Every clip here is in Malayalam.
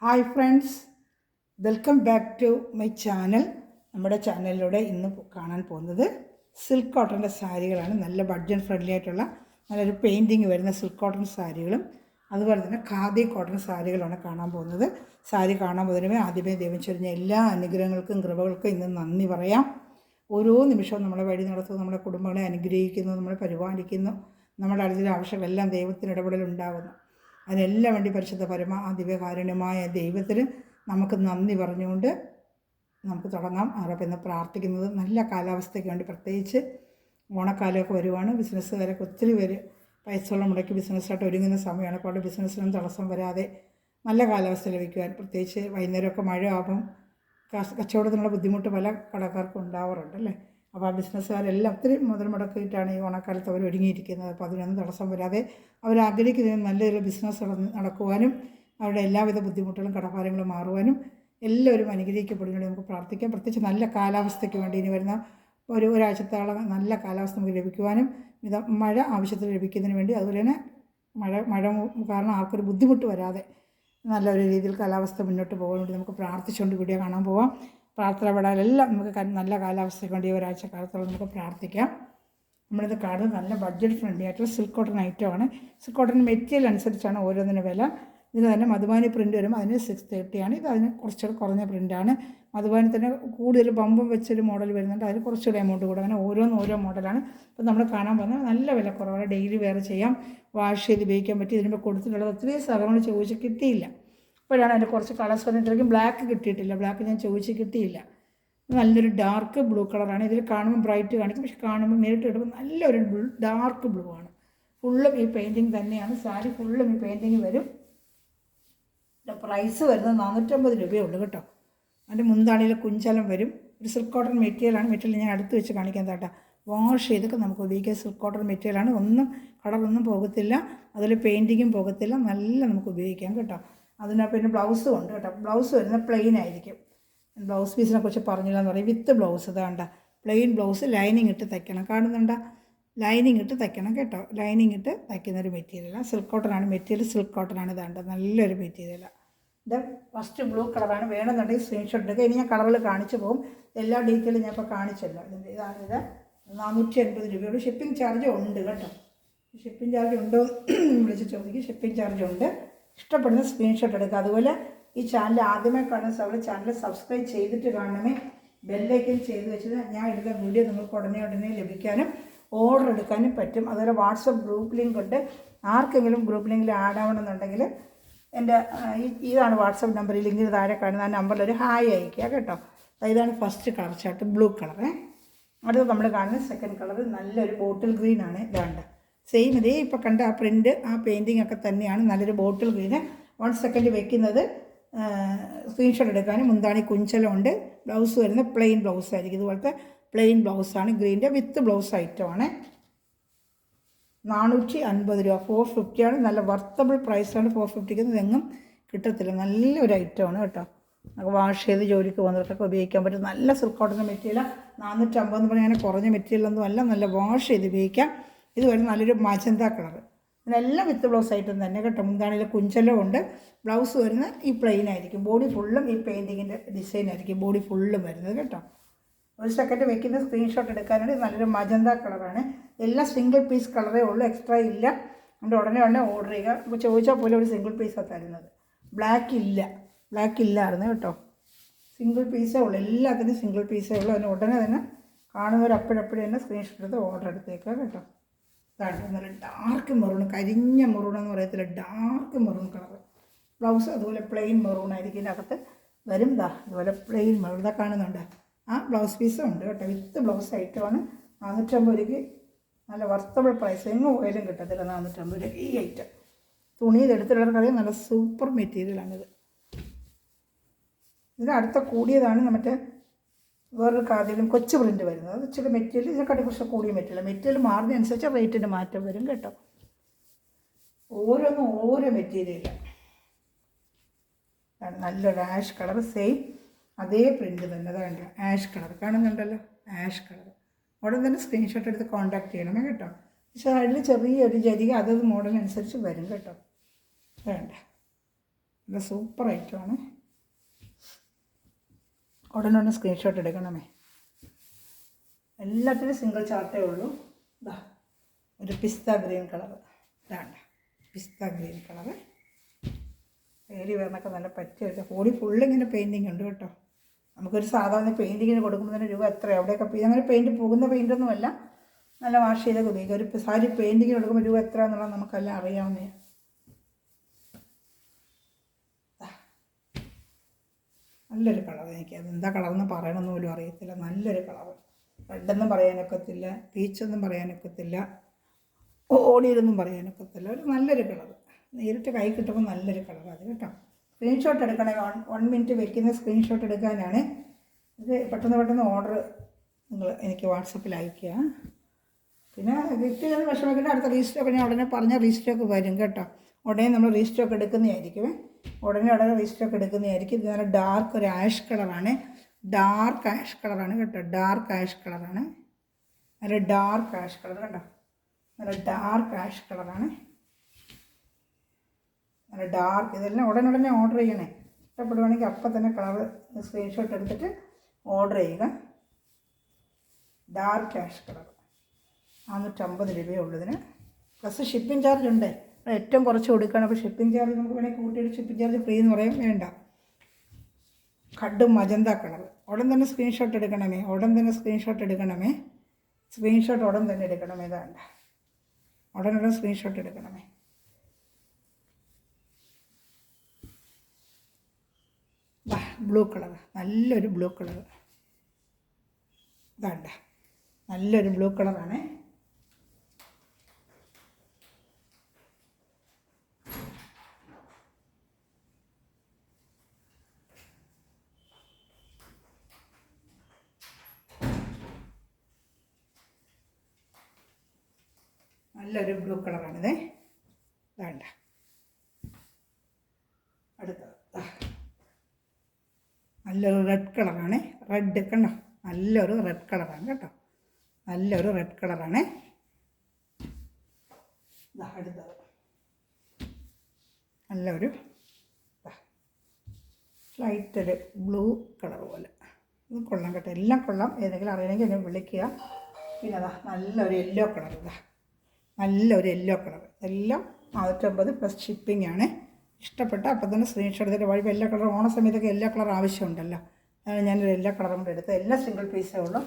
Hi friends, welcome back to my channel. നമ്മുടെ ചാനലിലൂടെ ഇന്ന് കാണാൻ പോകുന്നത് സിൽക്ക് കോട്ടൻ്റെ സാരികളാണ്. നല്ല ബഡ്ജറ്റ് ഫ്രണ്ട്ലി ആയിട്ടുള്ള നല്ലൊരു പെയിൻറ്റിങ് വരുന്ന സിൽക്ക് കോട്ടൺ സാരികളും അതുപോലെ തന്നെ ഖാദി കോട്ടൺ സാരികളാണ് കാണാൻ പോകുന്നത്. സാരി കാണാൻ പോകുന്നതിന് ആദ്യമേ ദൈവം ചൊരിഞ്ഞ എല്ലാ അനുഗ്രഹങ്ങൾക്കും കൃപകൾക്കും ഇന്ന് നന്ദി പറയാം. ഓരോ നിമിഷവും നമ്മളെ വഴി നടത്തുന്നു, നമ്മുടെ കുടുംബങ്ങളെ അനുഗ്രഹിക്കുന്നു, നമ്മളെ പരിപാലിക്കുന്നു, നമ്മുടെ അടുത്തുള്ള ആവശ്യങ്ങളെല്ലാം ദൈവത്തിന് ഇടപെടലുണ്ടാകുന്നു. അതിനെല്ലാം വേണ്ടി പരിശുദ്ധ ദിവ്യകാരുണ്യമായ ദൈവത്തിന് നമുക്ക് നന്ദി പറഞ്ഞുകൊണ്ട് നമുക്ക് തുടങ്ങാം. അവരൊക്കെ ഇന്ന് പ്രാർത്ഥിക്കുന്നത് നല്ല കാലാവസ്ഥയ്ക്ക് വേണ്ടി, പ്രത്യേകിച്ച് ഓണക്കാലമൊക്കെ വരുവാണ്. ബിസിനസ്സുകാരൊക്കെ ഒത്തിരി പേര് പൈസകൾ മുടക്കി ബിസിനസ്സായിട്ട് ഒരുങ്ങുന്ന സമയമാണ്. അപ്പോൾ അവിടെ ബിസിനസ്സിനും തടസ്സം വരാതെ നല്ല കാലാവസ്ഥ ലഭിക്കുവാൻ, പ്രത്യേകിച്ച് വൈകുന്നേരമൊക്കെ മഴ ആകുമ്പം കച്ചവടത്തിനുള്ള ബുദ്ധിമുട്ട് പല കടക്കാർക്കും ഉണ്ടാവാറുണ്ട് അല്ലേ. അപ്പോൾ ആ ബിസിനസ്സുകാരെല്ലാം ഒത്തിരി മുതൽ മുടക്കിയിട്ടാണ് ഈ ഓണക്കാലത്ത് അവർ ഒരുങ്ങിയിരിക്കുന്നത്. അപ്പോൾ അതിനൊന്നും തടസ്സം വരാതെ അവരാഗ്രഹിക്കുന്നതിന് നല്ലൊരു ബിസിനസ് നടക്കുവാനും അവരുടെ എല്ലാവിധ ബുദ്ധിമുട്ടുകളും കടഭാരങ്ങളും മാറുവാനും എല്ലാവരും അനുഗ്രഹിക്കപ്പെടുന്നതിന് നമുക്ക് പ്രാർത്ഥിക്കാം. പ്രത്യേകിച്ച് നല്ല കാലാവസ്ഥയ്ക്ക് വേണ്ടി ഇനി വരുന്ന ഒരാഴ്ചത്തോളം നല്ല കാലാവസ്ഥ നമുക്ക് ലഭിക്കുവാനും മഴ ആവശ്യത്തിന് ലഭിക്കുന്നതിന് വേണ്ടി, അതുപോലെ തന്നെ മഴ കാരണം ആർക്കൊരു ബുദ്ധിമുട്ട് വരാതെ നല്ലൊരു രീതിയിൽ കാലാവസ്ഥ മുന്നോട്ട് പോകാൻ വേണ്ടി നമുക്ക് പ്രാർത്ഥിച്ചുകൊണ്ട് വീഡിയോ കാണാൻ പോവാം. പ്രാർത്ഥന പെടാനെല്ലാം നമുക്ക് നല്ല കാലാവസ്ഥയ്ക്ക് വേണ്ടി ഒരാഴ്ച കാലത്തോളം നമുക്ക് പ്രാർത്ഥിക്കാം. നമ്മളിത് കാണുന്നത് നല്ല ബഡ്ജറ്റ് ഫ്രണ്ട്ലി ആയിട്ടുള്ള സിൽക്ക് കോട്ടൺ ഐറ്റമാണ്. സിൽക്ക് കോട്ടൺ മെറ്റീരിയൽ അനുസരിച്ചാണ് ഓരോന്നിനും വില. ഇതിന് തന്നെ മധുബാനി പ്രിൻ്റ് വരും, അതിന് 630 ആണ്. ഇത് അതിന് കുറച്ചുകൂടെ കുറഞ്ഞ പ്രിൻ്റാണ്. മധുബാനി തന്നെ കൂടുതൽ ബമ്പും വെച്ചൊരു മോഡൽ വരുന്നുണ്ട്, അതിന് കുറച്ചുകൂടെ എമൗണ്ട് കൂടെ. അങ്ങനെ ഓരോ മോഡലാണ്. അപ്പോൾ നമ്മൾ കാണാൻ പോകുന്നത് നല്ല വില കുറവാണ്. ഡെയിലി വെയർ ചെയ്യാം, വാഷ് ചെയ്ത് ഉപയോഗിക്കാൻ പറ്റി. ഇതിനുമ്പോൾ കൊടുത്തിട്ടുള്ളത് ഒത്തിരി സ്ഥലങ്ങൾ ചോദിച്ച് കിട്ടിയില്ല. ഇപ്പോഴാണ് അതിൻ്റെ കുറച്ച് കളേഴ്സ് വന്നിട്ടുണ്ടെങ്കിൽ ബ്ലാക്ക് കിട്ടിയിട്ടില്ല. ബ്ലാക്ക് ഞാൻ ചോദിച്ച് കിട്ടിയില്ല. നല്ലൊരു ഡാർക്ക് ബ്ലൂ കളറാണ്. ഇതിൽ കാണുമ്പോൾ ബ്രൈറ്റ് കാണിക്കും, പക്ഷെ കാണുമ്പോൾ നേരിട്ട് കിട്ടുമ്പോൾ നല്ലൊരു ഡാർക്ക് ബ്ലൂ ആണ്. ഫുള്ളും ഈ പെയിൻറ്റിങ് തന്നെയാണ്. സാരി ഫുള്ളും ഈ പെയിൻറ്റിങ് വരും. പ്രൈസ് വരുന്നത് 450 രൂപയേ ഉള്ളൂ കേട്ടോ. അതിൻ്റെ മുന്താണിയിൽ കുഞ്ചലം വരും. ഒരു സിൽക്ക് കോട്ടൺ മെറ്റീരിയലാണ്. മെറ്റീരിയൽ ഞാൻ അടുത്ത് വെച്ച് കാണിക്കാൻ താട്ടാ. വാഷ് ചെയ്തൊക്കെ നമുക്ക് ഉപയോഗിക്കുക. സിൽക്ക് കോട്ടൺ മെറ്റീരിയലാണ്. കളറൊന്നും പോകത്തില്ല, അതിൽ പെയിൻറ്റിങ്ങും പോകത്തില്ല. നല്ല നമുക്ക് ഉപയോഗിക്കാം കേട്ടോ. അതിനകത്ത് പിന്നെ ബ്ലൗസും ഉണ്ട് കേട്ടോ. ബ്ലൗസ് വരുന്നത് പ്ലെയിൻ ആയിരിക്കും. ബ്ലൗസ് പീസിനെ കുറിച്ച് പറഞ്ഞില്ലെന്ന് പറയും. വിത്ത് ബ്ലൗസ് ഇതാണ്ട പ്ലെയിൻ ബ്ലൗസ്, ലൈനിങ് ഇട്ട് തയ്ക്കണം. കാണുന്നുണ്ട, ലൈനിങ് ഇട്ട് തയ്ക്കണം കേട്ടോ. ലൈനിങ് ഇട്ട് തയ്ക്കുന്നൊരു മെറ്റീരിയലാണ്. സിൽക്ക് കോട്ടനാണ് മെറ്റീരിയൽ. സിൽക്ക് കോട്ടനാണ് ഇതാണ്ട നല്ലൊരു മെറ്റീരിയലാണ്. ഇത് ഫസ്റ്റ് ബ്ലൂ കളറാണ്. വേണമെന്നുണ്ടെങ്കിൽ സ്ക്രീൻഷോട്ട് എടുക്കുക. ഇനി ഞാൻ കളറിൽ കാണിച്ചു പോകും. എല്ലാ ഡീറ്റെയിലും ഞാൻ ഇപ്പോൾ കാണിച്ചല്ലോ. ഇതാണിത്. 480 രൂപയോട് ഷിപ്പിംഗ് ചാർജ് ഉണ്ട് കേട്ടോ. ഷിപ്പിംഗ് ചാർജ് ഉണ്ടോ വിളിച്ച് ചോദിക്കും. ഷിപ്പിംഗ് ചാർജ് ഉണ്ട്. ഇഷ്ടപ്പെടുന്ന സ്ക്രീൻഷോട്ട് എടുക്കുക. അതുപോലെ ഈ ചാനൽ ആദ്യമേ കാണുന്ന ചാനൽ സബ്സ്ക്രൈബ് ചെയ്തിട്ട് കാണണമേ. ബെല്ലൈക്കൻ ചെയ്ത് വെച്ചത് ഞാൻ ഇടുന്ന വീഡിയോ നിങ്ങൾക്ക് ഉടനെ ലഭിക്കാനും ഓർഡർ എടുക്കാനും പറ്റും. അതുപോലെ വാട്സപ്പ് ഗ്രൂപ്പ് ലിങ്ക് ഉണ്ട്. ആർക്കെങ്കിലും ഗ്രൂപ്പ് ലിങ്കിൽ ആഡ് ആവണമെന്നുണ്ടെങ്കിൽ എൻ്റെ ഇതാണ് വാട്സപ്പ് നമ്പർ. ഈ ലിങ്കിന് താഴെ കാണുന്ന ആ നമ്പറിൽ ഒരു ഹായ് അയക്കുക കേട്ടോ. ഇതാണ് first colour chart, blue colour. അടുത്ത് നമ്മൾ കാണുന്ന സെക്കൻഡ് കളർ നല്ലൊരു ബോട്ടിൽ ഗ്രീൻ ആണ്. ഇതാണ്ട് സെയിം ഇതേ ഇപ്പോൾ കണ്ട ആ പ്രിൻ്റ്, ആ പെയിൻറ്റിങ് ഒക്കെ തന്നെയാണ്. നല്ലൊരു ബോട്ടിൽ ഗ്രീന്. 1 സെക്കൻഡ് വെക്കുന്നത് സ്ക്രീൻഷോട്ട് എടുക്കാനും. മുന്താണി കുഞ്ചലമുണ്ട്. ബ്ലൗസ് വരുന്ന പ്ലെയിൻ ബ്ലൗസ് ആയിരിക്കും. ഇതുപോലത്തെ പ്ലെയിൻ ബ്ലൗസാണ്. ഗ്രീൻ്റെ വിത്ത് ബ്ലൗസ് ഐറ്റമാണ്. 450 രൂപ. 450 ആണ്. നല്ല വർത്തബിൾ പ്രൈസാണ്. 450ക്ക് ഇതെങ്ങും കിട്ടത്തില്ല. നല്ലൊരു ഐറ്റമാണ് കേട്ടോ. നമുക്ക് വാഷ് ചെയ്ത് ജോലിക്ക് പോകുന്നവർക്കൊക്കെ ഉപയോഗിക്കാൻ പറ്റും. നല്ല സിൽക്ക് കോട്ടൺ മെറ്റീരിയൽ. 450 എന്ന് പറഞ്ഞാൽ അങ്ങനെ കുറഞ്ഞ മെറ്റീരിയലൊന്നും അല്ല. നല്ല വാഷ് ചെയ്ത് ഉപയോഗിക്കാം. ഇത് വരുന്ന നല്ലൊരു മജന്ത കളർ. ഇതിനെല്ലാം വിത്ത് ബ്ലൗസ് ഐറ്റം തന്നെ കേട്ടോ. മുന്താണിയിൽ കുഞ്ചലം ഉണ്ട്. ബ്ലൗസ് വരുന്ന ഈ പ്ലെയിൻ ആയിരിക്കും. ബോഡി ഫുള്ളും ഈ പെയിൻറ്റിങ്ങിൻ്റെ ഡിസൈൻ ആയിരിക്കും ബോഡി ഫുള്ളും വരുന്നത് കേട്ടോ. 1 സെക്കൻഡ് വെക്കുന്ന സ്ക്രീൻഷോട്ട് എടുക്കാനായിട്ട് നല്ലൊരു മജന്ത കളറാണ്. എല്ലാം സിംഗിൾ പീസ് കളറേ ഉള്ളൂ, എക്സ്ട്രാ ഇല്ല. അതുകൊണ്ട് ഉടനെ ഓർഡർ ചെയ്യുക. ഇപ്പോൾ ചോദിച്ചാൽ പോലെ ഒരു സിംഗിൾ പീസാണ് തരുന്നത്. ബ്ലാക്ക് ഇല്ലായിരുന്നു കേട്ടോ. സിംഗിൾ പീസേ ഉള്ളൂ. എല്ലാത്തിനും സിംഗിൾ പീസേ ഉള്ളൂ. അതിന് ഉടനെ തന്നെ കാണുന്നവർ അപ്പോഴപ്പോഴും തന്നെ സ്ക്രീൻഷോട്ട് എടുത്ത് ഓർഡർ എടുത്തേക്കുക കേട്ടോ. ഇതാണ് നല്ല ഡാർക്ക് മെറൂൺ, കരിഞ്ഞ മെറൂൺ എന്ന് പറയത്തില്ല, ഡാർക്ക് മെറൂൺ കളർ. ബ്ലൗസ് അതുപോലെ പ്ലെയിൻ മെറൂൺ ആയിരിക്കും. ഇതിനകത്ത് വരും. അതുപോലെ പ്ലെയിൻ മെറൂൺ ഇതാ കാണുന്നുണ്ട്. ആ ബ്ലൗസ് പീസും ഉണ്ട് കേട്ടോ. വിത്ത് ബ്ലൗസ് ഐറ്റമാണ്. 450 രൂപയ്ക്ക് നല്ല വർത്തബിൾ പ്രൈസ്. എങ്ങും പോയാലും കിട്ടത്തില്ല 450 രൂപയ്ക്ക് ഈ ഐറ്റം. തുണിയിലെടുത്തുള്ളവർക്കറിയാം നല്ല സൂപ്പർ മെറ്റീരിയലാണിത്. ഇതിന് അടുത്ത കൂടിയതാണ് മറ്റേ വേറൊരു ഖാദിയിലും കൊച്ചു പ്രിൻ്റ് വരുന്നത്. അത് ഇച്ചിരി മെറ്റീരിയൽ ഇതിനെക്കാട്ടി കുറച്ച് കൂടിയ മെറ്റീരിയൽ മാറുന്നതനുസരിച്ച് റേറ്റിൻ്റെ മാറ്റം വരും കേട്ടോ. ഓരോന്നും ഓരോ മെറ്റീരിയലാണ്. നല്ലൊരു ആഷ് കളർ, സെയിം അതേ പ്രിൻ്റ് തന്നെ. അതാണ് ആഷ് കളർ കാണുന്നുണ്ടല്ലോ, ആഷ് കളർ. ഉടൻ തന്നെ സ്ക്രീൻഷോട്ട് എടുത്ത് കോൺടാക്ട് ചെയ്യണമേ കേട്ടോ. പക്ഷേ അതിൽ ചെറിയൊരു ജരിക അതത് മോഡലനുസരിച്ച് വരും കേട്ടോ. വേണ്ട നല്ല സൂപ്പർ ഐറ്റമാണ്. ഉടനെ സ്ക്രീൻഷോട്ട് എടുക്കണമേ. എല്ലാത്തിനും സിംഗിൾ ചാർട്ടേ ഉള്ളൂ. ഇതാ ഒരു പിസ്ത ഗ്രീൻ കളർ, ഇതാണ്ട പിസ്ത ഗ്രീൻ കളറ്. ഡെയിലി വെയറിനൊക്കെ നല്ല പറ്റിയ ബോഡി ഫുള്ളിങ്ങനെ പെയിൻറ്റിങ് ഉണ്ട് കേട്ടോ. നമുക്കൊരു സാധാരണ പെയിൻറ്റിങ്ങിന് കൊടുക്കുമ്പോൾ തന്നെ രൂപ എത്ര എവിടെയൊക്കെ അങ്ങനെ പെയിൻറ്റ് പോകുന്ന പെയിൻറ്റൊന്നുമല്ല, നല്ല വാഷ് ചെയ്തൊക്കെ ഉപയോഗിക്കുക. ഒരു സാരി പെയിൻറ്റിങ്ങിന് കൊടുക്കുമ്പോൾ രൂപ എത്ര എന്നുള്ളത് നമുക്കെല്ലാം അറിയാവുന്നതാണ്. നല്ലൊരു കളർ, എനിക്ക് അതെന്താ കളറെന്ന് പറയണമെന്ന് പോലും അറിയത്തില്ല. നല്ലൊരു കളർ, റെഡെന്നും പറയാനൊക്കത്തില്ല, പീച്ചൊന്നും പറയാനൊക്കത്തില്ല, ഓടിയതൊന്നും പറയാനൊക്കത്തില്ല. ഒരു നല്ലൊരു കളർ, നേരിട്ട് കൈ കിട്ടുമ്പോൾ നല്ലൊരു കളർ അത് കേട്ടോ. സ്ക്രീൻഷോട്ട് എടുക്കണേ, 1 മിനിറ്റ് വെക്കുന്ന സ്ക്രീൻഷോട്ട് എടുക്കാനാണ്. ഇത് പെട്ടെന്ന് ഓർഡർ നിങ്ങൾ എനിക്ക് വാട്സപ്പിൽ അയയ്ക്കുക. പിന്നെ ഗിഫ്റ്റ് ചെയ്ത് വിഷമിക്കേണ്ട, അടുത്ത റീസ്റ്റോക്ക് ഞാൻ ഉടനെ പറഞ്ഞ റീസ്റ്റോക്ക് വരും കേട്ടോ. ഉടനെ നമ്മൾ റീസ്റ്റോക്ക് എടുക്കുന്നതായിരിക്കും. ഉടനെ റീസ്റ്റോക്ക് എടുക്കുന്നതായിരിക്കും. ഇത് നല്ല ഡാർക്ക് ഒരു ആഷ് കളറാണ്, ഡാർക്ക് ആഷ് കളറാണ് കേട്ടോ. ഡാർക്ക് ആഷ് കളറാണ്, നല്ല ഡാർക്ക് ആഷ് കളർ കേട്ടോ. നല്ല ഡാർക്ക് ആഷ് കളറാണ്, നല്ല ഡാർക്ക്. ഇതെല്ലാം ഉടനെ ഓർഡർ ചെയ്യണേ. ഇഷ്ടപ്പെടുവാണെങ്കിൽ അപ്പം തന്നെ കളർ സ്ക്രീൻഷോട്ട് എടുത്തിട്ട് ഓർഡർ ചെയ്യുക. ഡാർക്ക് ആഷ് കളർ 450 രൂപയേ ഉള്ളതിന്, പ്ലസ് ഷിപ്പിംഗ് ചാർജ് ഉണ്ട്. ഏറ്റവും കുറച്ച് കൊടുക്കുകയാണ്. അപ്പോൾ ഷിപ്പിംഗ് ചാർജ് നമുക്ക് വേണമെങ്കിൽ കൂട്ടിയിട്ട് ഷിപ്പിംഗ് ചാർജ് ഫ്രീ എന്ന് പറയാൻ വേണ്ട. കടും മജന്ത കളർ. ഉടൻ തന്നെ സ്ക്രീൻഷോട്ട് എടുക്കണമേ, ഉടൻ തന്നെ സ്ക്രീൻഷോട്ട് എടുക്കണമേ. സ്ക്രീൻഷോട്ട് ഉടൻ തന്നെ എടുക്കണമേ. ഇതാണ്ട ഉടനെ സ്ക്രീൻഷോട്ട് എടുക്കണമേ. ബ്ലൂ കളർ, നല്ലൊരു ബ്ലൂ കളർ. ഇതാണ്ട നല്ലൊരു ബ്ലൂ കളറാണ്. നല്ലൊരു ബ്ലൂ കളറാണിത്. വേണ്ട അടുത്തത് നല്ലൊരു റെഡ് കളറാണ്. റെഡ് കണ്ടോ, നല്ലൊരു റെഡ് കളറാണ് കേട്ടോ. നല്ലൊരു റെഡ് കളറാണ്. അടുത്തത് നല്ലൊരു ലൈറ്റ് ഒരു ബ്ലൂ കളർ പോലെ. ഇത് കൊള്ളാം കേട്ടോ, എല്ലാം കൊള്ളാം. ഏതെങ്കിലും അറിയണമെങ്കിൽ എന്നെ വിളിക്കുക. പിന്നെ അതാ നല്ലൊരു യെല്ലോ കളർ, നല്ലൊരു യെല്ലോ കളർ. എല്ലാം 450 പ്ലസ് ഷിപ്പിംഗ് ആണ്. ഇഷ്ടപ്പെട്ട അപ്പം തന്നെ സ്ക്രീൻഷോട്ട് എടുത്തിട്ട് വഴി. യെല്ലോ കളർ ഓണ സമയത്തൊക്കെ യെല്ലോ കളർ ആവശ്യമുണ്ടല്ലോ, അതാണ് ഞാനൊരു യെല്ലോ കളറും കൂടെ എടുത്തത്. എല്ലാം സിംഗിൾ പീസേ ഉള്ളൂ.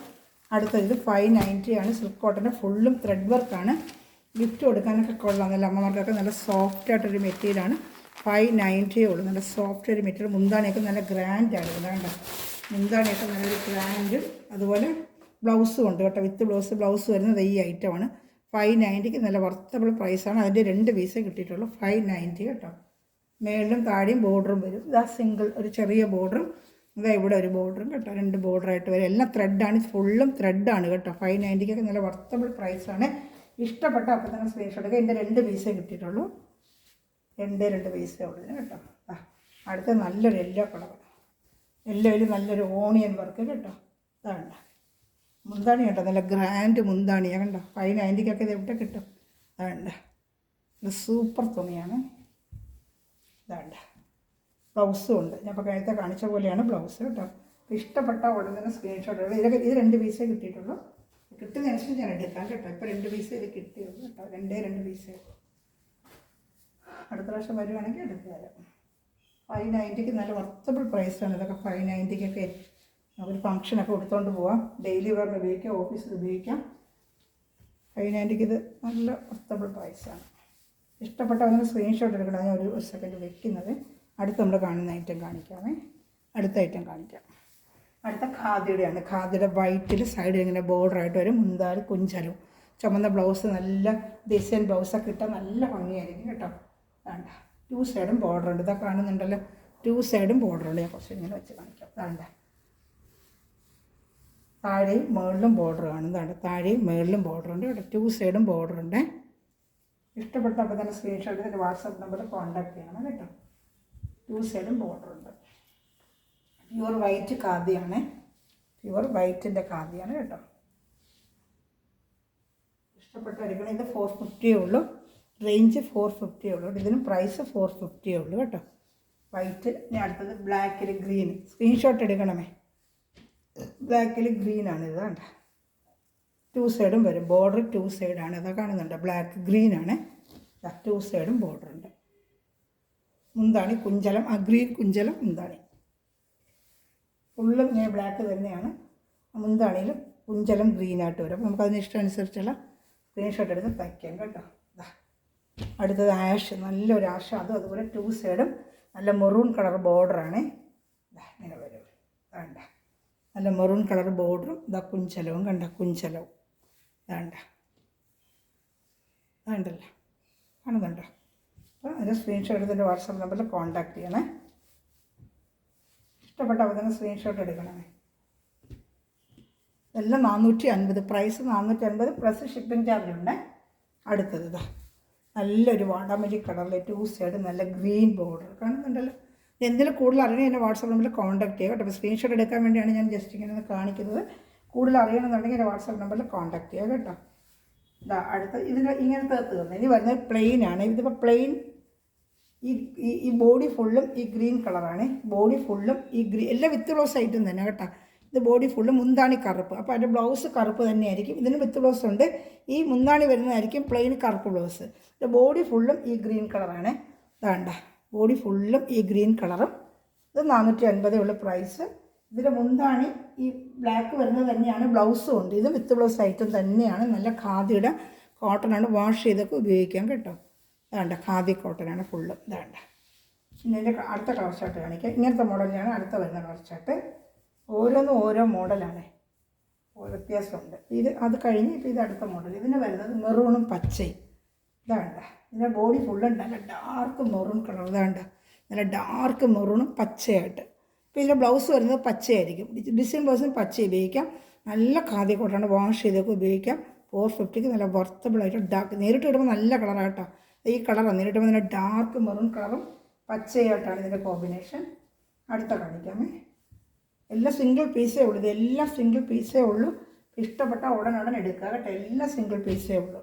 അടുത്തത് ഇത് 590 ആണ്. സിൽക്ക് കോട്ടൻ്റെ ഫുള്ളും ത്രെഡ് വർക്കാണ്. ഗിഫ്റ്റ് കൊടുക്കാനൊക്കെ കൊള്ളാം. നല്ല അമ്മമാർക്കൊക്കെ നല്ല സോഫ്റ്റായിട്ടൊരു മെറ്റീരിയലാണ്. 590 ഉള്ളൂ. നല്ല സോഫ്റ്റ് ഒരു മെറ്റീരിയൽ. മുന്താണിയൊക്കെ നല്ല ഗ്രാൻഡാണ്. ഇതാണ്ട മുന്താണിയൊക്കെ നല്ലൊരു ഗ്രാൻഡും അതുപോലെ ബ്ലൗസും ഉണ്ട് കേട്ടോ. വിത്ത് ബ്ലൗസ് വരുന്നത് ഈ ഐറ്റമാണ്. 590 നല്ല വർത്തബിൾ പ്രൈസാണ്. അതിൻ്റെ 2 പീസേ കിട്ടിയിട്ടുള്ളൂ. 590 കേട്ടോ. മേളിലും താഴെയും ബോർഡറും വരും. ഇതാ സിംഗിൾ ഒരു ചെറിയ ബോർഡറും, ഇതാ ഇവിടെ ഒരു ബോർഡറും കേട്ടോ. 2 ബോർഡറായിട്ട് വരും. എല്ലാം ത്രെഡാണ്, ഫുള്ളും ത്രെഡാണ് കേട്ടോ. 590 നല്ല വർത്തബിൾ പ്രൈസാണ്. ഇഷ്ടപ്പെട്ട അപ്പം തന്നെ സ്ക്രീൻഷോട്ട് എടുക്കുക. ഇതിൻ്റെ 2 പീസേ കിട്ടിയിട്ടുള്ളൂ. 2 പീസേ ഉള്ളൂ കേട്ടോ. അടുത്ത നല്ലൊരു യെല്ലോ കളർ. യെല്ലോയിൽ നല്ലൊരു ഓണിയൻ വർക്ക് കേട്ടോ. ഇതാണ്ട മുന്താണി കേട്ടോ, നല്ല ഗ്രാൻഡ് മുന്താണിയാണ് കണ്ടോ. 590 ഇത് എവിടെ കിട്ടും. അതാണ്ട ഇത് സൂപ്പർ തുണിയാണ്. ഇതാണ്ട ബ്ലൗസും ഉണ്ട്. ഞാൻ ഇപ്പോൾ കഴുത്തെ കാണിച്ച പോലെയാണ് ബ്ലൗസ് കേട്ടോ. ഇഷ്ടപ്പെട്ട ഉടനെ തന്നെ സ്ക്രീൻഷോട്ട് എടുക്കുക. ഇത് 2 പീസേ കിട്ടിയിട്ടുള്ളൂ. കിട്ടുന്നതിനനുസരിച്ച് ഞാൻ എടുക്കാം കേട്ടോ. ഇപ്പോൾ 2 പീസേ ഇത് കിട്ടിയുള്ളൂ കേട്ടോ. 2 പീസേ. അടുത്ത പ്രാവശ്യം വരുവാണെങ്കിൽ എടുത്തു തരാം. 590 നല്ല വർത്തബിൾ പ്രൈസാണ് ഇതൊക്കെ. 590 ഒരു ഫംഗ്ഷനൊക്കെ എടുത്തുകൊണ്ട് പോവാം. ഡെയിലി വെയറിന് ഉപയോഗിക്കാം, ഓഫീസിൽ ഉപയോഗിക്കാം. 590 ഇത് നല്ല വർത്തബിൾ പ്രൈസാണ്. ഇഷ്ടപ്പെട്ടവന് സ്ക്രീൻഷോട്ട് എടുക്കണം. ഞാൻ ഒരു സെക്കൻഡ് വെക്കുന്നത്. അടുത്ത് നമ്മൾ കാണുന്ന ഐറ്റം കാണിക്കാമേ. അടുത്ത ഐറ്റം കാണിക്കാം. അടുത്ത ഖാദിയുടെയാണ്. ഖാദിയുടെ വൈറ്റിൽ സൈഡിൽ ഇങ്ങനെ ബോർഡറായിട്ട് വരും. മുന്താരി കുഞ്ചലും ചുമന്ന ബ്ലൗസ്, നല്ല ഡിസൈൻ ബ്ലൗസൊക്കെ ഇട്ടാൽ നല്ല ഭംഗിയായിരിക്കും കേട്ടോ. വേണ്ട 2 സൈഡും ബോർഡറുണ്ട്. ഇതൊക്കെ കാണുന്നുണ്ടല്ലോ, 2 സൈഡും ബോർഡറുണ്ട്. ഞാൻ കുറച്ച് ഇങ്ങനെ വെച്ച് കാണിക്കാം. വേണ്ട താഴെയും മുകളിലും ബോർഡർ കാണുന്നതാണ്. താഴെയും മുകളിലും ബോർഡറുണ്ട് കേട്ടോ. 2 സൈഡും ബോർഡറുണ്ട്. ഇഷ്ടപ്പെട്ടപ്പോൾ തന്നെ സ്ക്രീൻഷോട്ട് എടുത്തിട്ട് വാട്സാപ്പ് നമ്പറിൽ കോൺടാക്ട് ചെയ്യണം കേട്ടോ. 2 സൈഡും ബോർഡറുണ്ട്. പ്യുവർ വൈറ്റ് ഖാദിയാണ്. പ്യുവർ വൈറ്റിൻ്റെ ഖാദിയാണ് കേട്ടോ. ഇഷ്ടപ്പെട്ട എടുക്കണം. ഇത് 450 ഉള്ളൂ. റേഞ്ച് 450 ഉള്ളൂ. ഇതിനും പ്രൈസ് 450 ഉള്ളൂ കേട്ടോ. വൈറ്റ്. ഇനി അടുത്തത് ബ്ലാക്കിൽ ഗ്രീൻ. സ്ക്രീൻഷോട്ട് എടുക്കണമേ. ബ്ലാക്കിൽ ഗ്രീനാണിത് കണ്ട. 2 സൈഡും വരും. ബോർഡർ 2 സൈഡാണ്. ഇതാ കാണുന്നുണ്ട്. ബ്ലാക്ക് ഗ്രീനാണ്. 2 സൈഡും ബോർഡറുണ്ട്. മുന്താണി കുഞ്ചലം, ഗ്രീൻ കുഞ്ചലം മുന്താണി. ഫുള്ളും ഇങ്ങനെ ബ്ലാക്ക് തന്നെയാണ്. മുന്താണിയിലും കുഞ്ചലം ഗ്രീനായിട്ട് വരും. അപ്പോൾ നമുക്കതിന് ഇഷ്ടമനുസരിച്ചുള്ള സ്ക്രീൻഷോട്ട് എടുത്ത് തയ്ക്കാം കേട്ടോ. അടുത്തത് ആഷ്, നല്ലൊരു ആഷ്. അതുപോലെ 2 സൈഡും നല്ല മെറൂൺ കളർ ബോർഡറാണ്. ഇങ്ങനെ വരും. വേണ്ട, നല്ല മെറൂൺ കളർ ബോർഡറും കുഞ്ചലവും കണ്ട. കുഞ്ചലവും വേണ്ട വേണ്ടല്ലോ, കാണുന്നുണ്ടോ? അപ്പോൾ അതിൻ്റെ സ്ക്രീൻഷോട്ട് എടുത്തിട്ട് വാട്സാപ്പ് നമ്പറിൽ കോൺടാക്ട് ചെയ്യണേ. ഇഷ്ടപ്പെട്ടപ്പോൾ തന്നെ സ്ക്രീൻഷോട്ട് എടുക്കണമേ. എല്ലാം 450, പ്രൈസ് 450 പ്ലസ് ഷിപ്പിംഗ് ചാർജ് ഉണ്ട്. അടുത്തത് ഇതാ നല്ലൊരു വാടാമല്ലി കളറിൽ 2 സൈഡ് നല്ല ഗ്രീൻ ബോർഡർ കാണുന്നുണ്ടല്ലോ. എന്തെങ്കിലും കൂടുതൽ അറിയണമെങ്കിൽ എന്നെ വാട്സാപ്പ് നമ്പറിൽ കോൺടാക്ട് ചെയ്യുക കേട്ടോ. അപ്പോൾ സ്ക്രീൻഷോട്ട് എടുക്കാൻ വേണ്ടിയാണ് ഞാൻ ജസ്റ്റ് ഇങ്ങനെ ഒന്ന് കാണിക്കുന്നത്. കൂടുതൽ അറിയണമെന്നുണ്ടെങ്കിൽ എൻ്റെ വാട്സാപ്പ് നമ്പറിൽ കോൺടാക്ട് ചെയ്യുക കേട്ടോ. ഇതാ അടുത്ത ഇതിൻ്റെ ഇങ്ങനത്തെ തീർന്നു. ഇനി വരുന്നത് പ്ലെയിൻ ആണ്. ഇതിപ്പോൾ പ്ലെയിൻ ഈ ബോഡി ഫുള്ളും ഈ ഗ്രീൻ കളറാണ്. ബോഡി ഫുള്ളും ഈ എല്ലാ വിത്ത് ബ്ലൗസ് ഐറ്റം തന്നെ കേട്ടോ. ഇത് ബോഡി ഫുള്ളും മുന്താണി കറുപ്പ്. അപ്പോൾ അതിൻ്റെ ബ്ലൗസ് കറുപ്പ് തന്നെയായിരിക്കും. ഇതിന് വിത്ത് ബ്ലൗസ് ഉണ്ട്. ഈ മുന്താണി വരുന്നതായിരിക്കും പ്ലെയിൻ കറുപ്പ് ബ്ലൗസ്. ഇത് ബോഡി ഫുള്ളും ഈ ഗ്രീൻ കളറാണ്. വേണ്ട, ബോഡി ഫുള്ളും ഈ ഗ്രീൻ കളറും. ഇത് 450 ഉള്ള പ്രൈസ്. ഇതിൻ്റെ മുന്താണി ഈ ബ്ലാക്ക് വരുന്നത് തന്നെയാണ്. ബ്ലൗസും ഉണ്ട്. ഇത് വിത്ത് ബ്ലൗസ് ഐറ്റം തന്നെയാണ്. നല്ല ഖാദിയുടെ കോട്ടനാണ്. വാഷ് ചെയ്തൊക്കെ ഉപയോഗിക്കാം കേട്ടോ. വേണ്ട, ഖാദി കോട്ടനാണ് ഫുള്ളും. വേണ്ട. പിന്നെ എൻ്റെ അടുത്ത കളർ ചാർട്ട് കാണിക്കാം. ഇങ്ങനത്തെ മോഡലിലാണ് അടുത്ത വരുന്ന കളർ ചാർട്ട്. ഓരോന്നും ഓരോ മോഡലാണ്, വ്യത്യാസമുണ്ട്. അത് കഴിഞ്ഞ് ഇപ്പോൾ ഇത് അടുത്ത മോഡൽ. ഇതിന് വരുന്നത് മെറൂണും പച്ചയും. ഇതാണ്ട, ഇതിൻ്റെ ബോഡി ഫുള്ളും നല്ല ഡാർക്ക് മെറൂൺ കളർ. ഇതാണ്ട, നല്ല ഡാർക്ക് മെറൂണും പച്ചയായിട്ട്. ഇപ്പോൾ ഇതിൻ്റെ ബ്ലൗസ് വരുന്നത് പച്ചയായിരിക്കും. ഡിസൈൻ ബ്ലൗസിന് പച്ച ഉപയോഗിക്കാം. നല്ല ഖാദി കോട്ടാണ്. വാഷ് ചെയ്തൊക്കെ ഉപയോഗിക്കാം. 450 നല്ല വർത്തബിളായിട്ട് ഡാർക്ക്. നേരിട്ട് ഇടുമ്പോൾ നല്ല കളറാട്ടോ. ഈ കളറാണ് നേരിട്ട് ഇടുമ്പോൾ നല്ല ഡാർക്ക് മെറൂൺ കളറും പച്ചയായിട്ടാണ് ഇതിൻ്റെ കോമ്പിനേഷൻ. അടുത്ത കാണിക്കാമേ. എല്ലാം സിംഗിൾ പീസേ ഉള്ളൂ. ഇതെല്ലാം സിംഗിൾ പീസേ ഉള്ളൂ. ഇഷ്ടപ്പെട്ട ഉടൻ എടുക്കുക കേട്ടോ. എല്ലാം സിംഗിൾ പീസേ ഉള്ളൂ.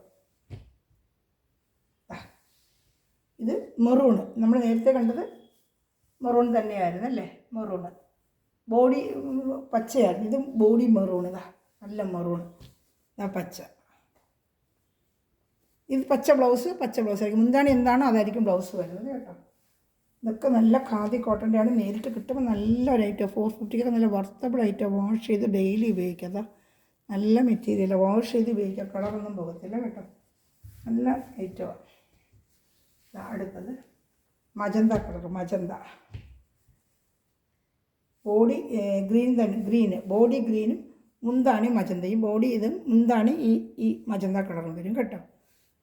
ഇത് മെറൂണ്. നമ്മൾ നേരത്തെ കണ്ടത് മെറൂൺ തന്നെയായിരുന്നു അല്ലേ? മെറൂണ്. ബോഡി പച്ചയായിരുന്നു. ഇത് ബോഡി മെറൂണ്. നല്ല മെറൂൺ. പച്ച. ഇത് പച്ച ബ്ലൗസ് ആയിരിക്കും. മുന്താണി എന്താണോ അതായിരിക്കും ബ്ലൗസ് വരുന്നത് കേട്ടോ. ഇതൊക്കെ നല്ല ഖാദി കോട്ടൻ്റെ ആണ്. നേരിട്ട് കിട്ടുമ്പോൾ നല്ലൊരു ഐറ്റം. 450 നല്ല വർത്തബിൾ ഐറ്റം. വാഷ് ചെയ്ത് ഡെയിലി ഉപയോഗിക്കുക. നല്ല മെറ്റീരിയൽ. വാഷ് ചെയ്ത് ഉപയോഗിക്കുക. കളറൊന്നും പോകത്തില്ല കേട്ടോ. നല്ല ഐറ്റമാണ്. അടുത്തത് magenta colour. Magenta body green തന്നെ. ഗ്രീന് ബോഡി ഗ്രീനും മുന്താണി മജന്തയും. ബോഡി ഇത് മുന്താണി ഈ മജന്ത കളറും വരും കേട്ടോ.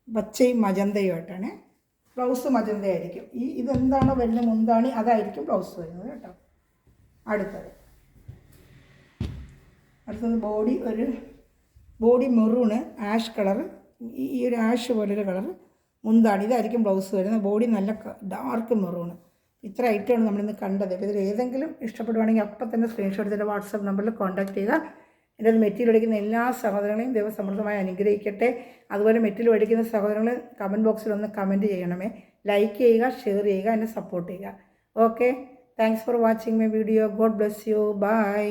പച്ചയും മജന്തയുമായിട്ടാണ്. ബ്ലൗസ് മജന്തയായിരിക്കും. ഇതെന്താണോ വരുന്നത് മുന്താണി അതായിരിക്കും ബ്ലൗസ് വരുന്നത് കേട്ടോ. അടുത്തത് ബോഡി മെറൂണ് ആഷ് കളർ. ഈ ഒരു ആഷ് പോലൊരു കളർ മുന്താണി. ഇതായിരിക്കും ബ്ലൗസ് വരുന്നത്. ബോഡി നല്ല ഡാർക്ക് മെറൂണ്. ഇത്ര ഐറ്റമാണ് നമ്മളിന്ന് കണ്ടത്. അപ്പോൾ ഇതിൽ ഏതെങ്കിലും ഇഷ്ടപ്പെടുവാണെങ്കിൽ അപ്പം തന്നെ സ്ക്രീൻഷോട്ട് ചെയ്തിട്ട് വാട്സാപ്പ് നമ്പറിൽ കോൺടാക്ട് ചെയ്യുക. എൻ്റെ അത് മെറ്റീരിയൽ അടിക്കുന്ന എല്ലാ സഹോദരങ്ങളെയും ദൈവം സമൃദ്ധമായി അനുഗ്രഹിക്കട്ടെ. അതുപോലെ മെറ്റീരിയൽ അടിക്കുന്ന സഹോദരങ്ങൾ കമൻറ്റ് ബോക്സിൽ ഒന്ന് കമൻറ്റ് ചെയ്യണമേ. ലൈക്ക് ചെയ്യുക, ഷെയർ ചെയ്യുക, എന്നെ സപ്പോർട്ട് ചെയ്യുക. Okay, thanks for watching my video. God bless you. By.